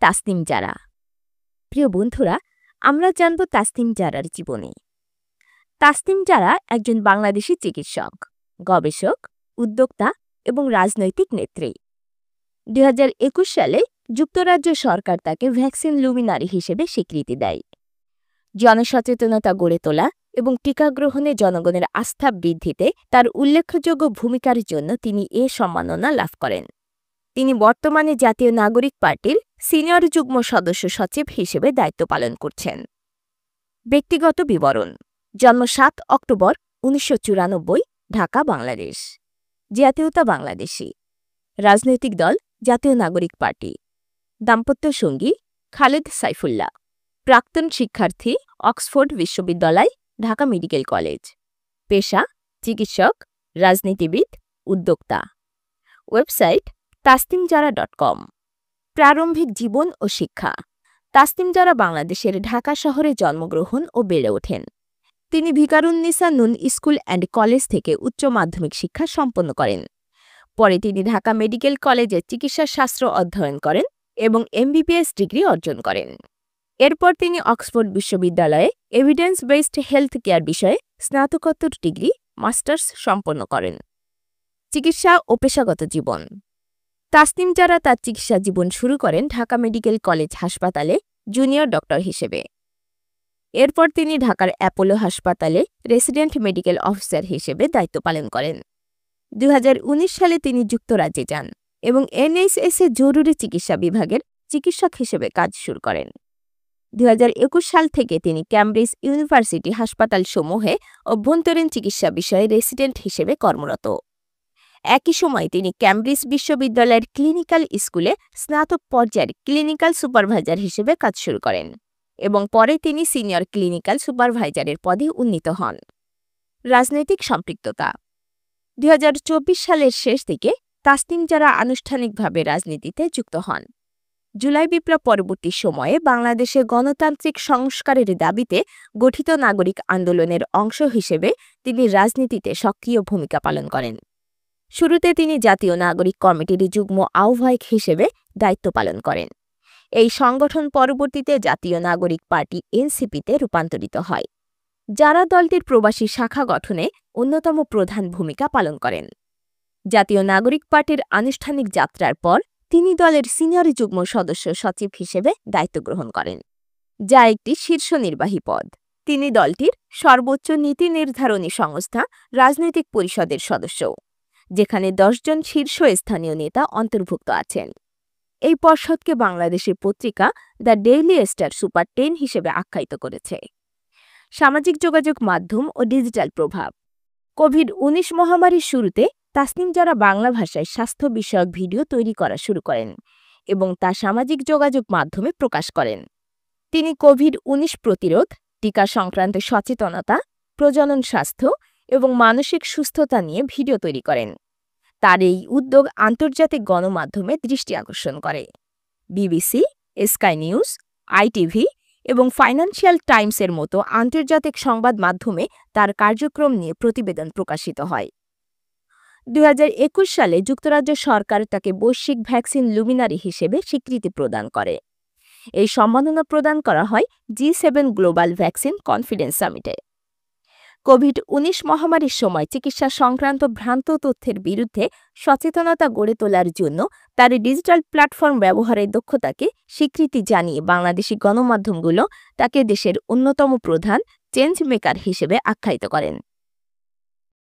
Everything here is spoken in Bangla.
তাসনিম জারা। প্রিয় বন্ধুরা, আমরা জানব তাসনিম জারার জীবনী। তাসনিম জারা একজন বাংলাদেশী চিকিৎসক, গবেষক, উদ্যোক্তা এবং রাজনৈতিক নেত্রী। ২০২১ সালে যুক্তরাজ্য সরকার তাকে ভ্যাকসিন লুমিনারি হিসেবে স্বীকৃতি দেয়। জনসচেতনতা গড়ে তোলা এবং টিকা গ্রহণে জনগণের আস্থা বৃদ্ধিতে তার উল্লেখযোগ্য ভূমিকার জন্য তিনি এ সম্মাননা লাভ করেন। তিনি বর্তমানে জাতীয় নাগরিক পার্টির সিনিয়র যুগ্ম সদস্য সচিব হিসেবে দায়িত্ব পালন করছেন। ব্যক্তিগত বিবরণ: জন্ম ৭ অক্টোবর ১৯৯৪, ঢাকা, বাংলাদেশ। জাতীয়তা বাংলাদেশী। রাজনৈতিক দল জাতীয় নাগরিক পার্টি। দাম্পত্য সঙ্গী খালেদ সাইফুল্লাহ। প্রাক্তন শিক্ষার্থী, অক্সফোর্ড বিশ্ববিদ্যালয়, ঢাকা মেডিকেল কলেজ। পেশা: চিকিৎসক, রাজনীতিবিদ, উদ্যোক্তা। Website tasnimjara.com। প্রারম্ভিক জীবন ও শিক্ষা: তাসনিম জারা বাংলাদেশের ঢাকা শহরে জন্মগ্রহণ ও বেড়ে ওঠেন। তিনি Viqarunnisa Noon school and college থেকে উচ্চ মাধ্যমিক শিক্ষা সম্পন্ন করেন। পরে তিনি ঢাকা মেডিকেল কলেজে চিকিৎসাশাস্ত্র অধ্যয়ন করেন এবং MBBS ডিগ্রি অর্জন করেন। এরপর তিনি অক্সফোর্ড বিশ্ববিদ্যালয়ে এভিডেন্স বেসড হেলথ কেয়ার বিষয়ে স্নাতকোত্তর ডিগ্রি, মাস্টার্স সম্পন্ন করেন। চিকিৎসা ও পেশাগত জীবন: তাসনিম জারা তার চিকিৎসা জীবন শুরু করেন ঢাকা মেডিকেল কলেজ হাসপাতালে জুনিয়র ডক্টর হিসেবে। এরপর তিনি ঢাকার অ্যাপোলো হাসপাতালে রেসিডেন্ট মেডিকেল অফিসার হিসেবে দায়িত্ব পালন করেন। ২০১৯ সালে তিনি যুক্তরাজ্যে যান এবং NHS জরুরি চিকিৎসা বিভাগের চিকিৎসক হিসেবে কাজ শুরু করেন। ২০২১ সাল থেকে তিনি ক্যামব্রিজ ইউনিভার্সিটি হাসপাতালসমূহে অভ্যন্তরীণ চিকিৎসা বিষয়ে রেসিডেন্ট হিসেবে কর্মরত। একই সময় তিনি ক্যামব্রিজ বিশ্ববিদ্যালয়ের ক্লিনিক্যাল স্কুলে স্নাতক পর্যায়ের ক্লিনিক্যাল সুপারভাইজার হিসেবে কাজ শুরু করেন এবং পরে তিনি সিনিয়র ক্লিনিক্যাল সুপারভাইজারের পদে উন্নীত হন। রাজনৈতিক সম্পৃক্ততা: ২০২৪ সালের শেষ দিকে তাসনিম জারা আনুষ্ঠানিকভাবে রাজনীতিতে যুক্ত হন। জুলাই বিপ্লব পরবর্তী সময়ে বাংলাদেশে গণতান্ত্রিক সংস্কারের দাবিতে গঠিত নাগরিক আন্দোলনের অংশ হিসেবে তিনি রাজনীতিতে সক্রিয় ভূমিকা পালন করেন। শুরুতে তিনি জাতীয় নাগরিক কমিটির যুগ্ম আহ্বায়ক হিসেবে দায়িত্ব পালন করেন। এই সংগঠন পরবর্তীতে জাতীয় নাগরিক পার্টি NCP-তে রূপান্তরিত হয়। যারা দলটির প্রবাসী শাখা গঠনে অন্যতম প্রধান ভূমিকা পালন করেন। জাতীয় নাগরিক পার্টির আনুষ্ঠানিক যাত্রার পর তিনি দলের সিনিয়র যুগ্ম সদস্য সচিব হিসেবে দায়িত্ব গ্রহণ করেন, যা একটি শীর্ষ নির্বাহী পদ। তিনি দলটির সর্বোচ্চ নীতি নির্ধারণী সংস্থা রাজনৈতিক পরিষদের সদস্য, যেখানে ১০ জন শীর্ষস্থানীয় নেতা অন্তর্ভুক্ত আছেন। এই পর্ষদকে বাংলাদেশের পত্রিকা দ্য ডেইলি স্টার সুপার 10 হিসেবে আখ্যায়িত করেছে। সামাজিক যোগাযোগ মাধ্যম ও ডিজিটাল প্রভাব: কোভিড-১৯ মহামারীর শুরুতে তাসনিম জারা বাংলা ভাষায় স্বাস্থ্য বিষয়ক ভিডিও তৈরি করা শুরু করেন এবং তা সামাজিক যোগাযোগ মাধ্যমে প্রকাশ করেন। তিনি কোভিড-১৯ প্রতিরোধ, টিকা সংক্রান্ত সচেতনতা, প্রজনন স্বাস্থ্য এবং মানসিক সুস্থতা নিয়ে ভিডিও তৈরি করেন। তার এই উদ্যোগ আন্তর্জাতিক গণমাধ্যমে দৃষ্টি আকর্ষণ করে। BBC, স্কাই নিউজ, ITV এবং ফাইন্যান্সিয়াল টাইমসের মতো আন্তর্জাতিক সংবাদ মাধ্যমে তার কার্যক্রম নিয়ে প্রতিবেদন প্রকাশিত হয়। ২০২১ সালে যুক্তরাজ্য সরকার তাকে বৈশ্বিক ভ্যাকসিন লুমিনারি হিসেবে স্বীকৃতি প্রদান করে। এই সম্মাননা প্রদান করা হয় G7 গ্লোবাল ভ্যাকসিন কনফিডেন্স সামিটে। কোভিড-১৯ মহামারীর সময় চিকিৎসা সংক্রান্ত ভ্রান্ত তথ্যের বিরুদ্ধে সচেতনতা গড়ে তোলার জন্য তার ডিজিটাল প্ল্যাটফর্ম ব্যবহারের দক্ষতাকে স্বীকৃতি জানিয়ে বাংলাদেশি গণমাধ্যমগুলো তাকে দেশের অন্যতম প্রধান চেঞ্জ মেকার হিসেবে আখ্যায়িত করেন।